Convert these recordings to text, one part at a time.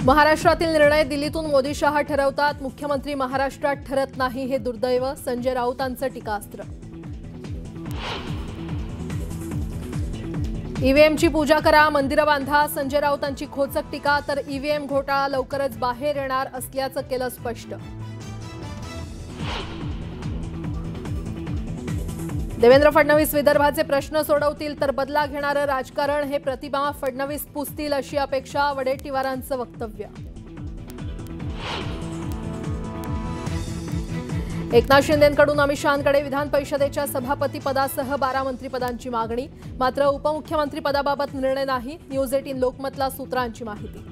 महाराष्ट्रातील निर्णय दिल्लीतून मोदी शहा ठरवतात। मुख्यमंत्री महाराष्ट्रात ठरत नाही हे दुर्दैव, संजय राऊतांचं टीकास्त्र। ईव्हीएमची पूजा करा, मंदिरं बांधा, संजय राऊतांची खोचक टीका। तर ईव्हीएम घोटाळा लवकरच बाहेर येणार असल्याचं केलं स्पष्ट। देवेंद्र फडणवीस विदर्भाचे प्रश्न सोडवतील तर बदला घेणारं राजकारण हे प्रतिमा फडणवीस पुसतील अशी अपेक्षा, वडेट्टीवारांचं वक्तव्य। एकनाथ शिंदेंकडून अमित शहांकडे विधान परिषदेच्या सभापतीपदासह 12 मंत्रिपदांची मागणी, मात्र उपमुख्यमंत्रीपदाबाबत निर्णय नाही। न्यूज 18 लोकमतला सूत्रांची माहिती।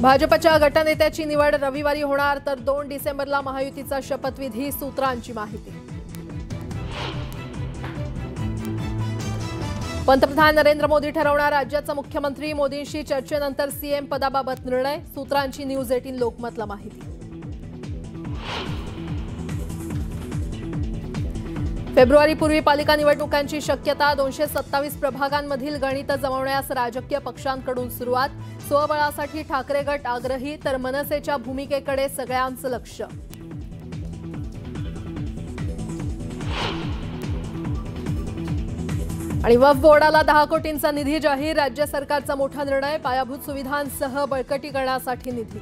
भाजपच्या गटनेत्याची निवड रविवारी होणार, तर 2 डिसेंबरला महायुतीचा शपथविधी, सूत्रांची माहिती। पंतप्रधान नरेंद्र मोदी ठरवणार राज्याचा मुख्यमंत्री, मोदींशी चर्चेनंतर सीएम पदाबाबत निर्णय, सूत्रांची न्यूज 18 लोकमतला माहिती। फेब्रुवारीपूर्वी पालिका निवडणुकांची शक्यता, 227 प्रभागांमधील गणित जमवण्यास राजकीय पक्षांकडून सुरुवात। स्वबळासाठी ठाकरे गट आग्रही, तर मनसेच्या भूमिकेकडे सगळ्यांचं लक्ष। आणि वक्फ बोर्डाला 10 कोटींचा निधी जाहीर, राज्य सरकारचा मोठा निर्णय, पायाभूत सुविधांसह बळकटीकरणासाठी निधी।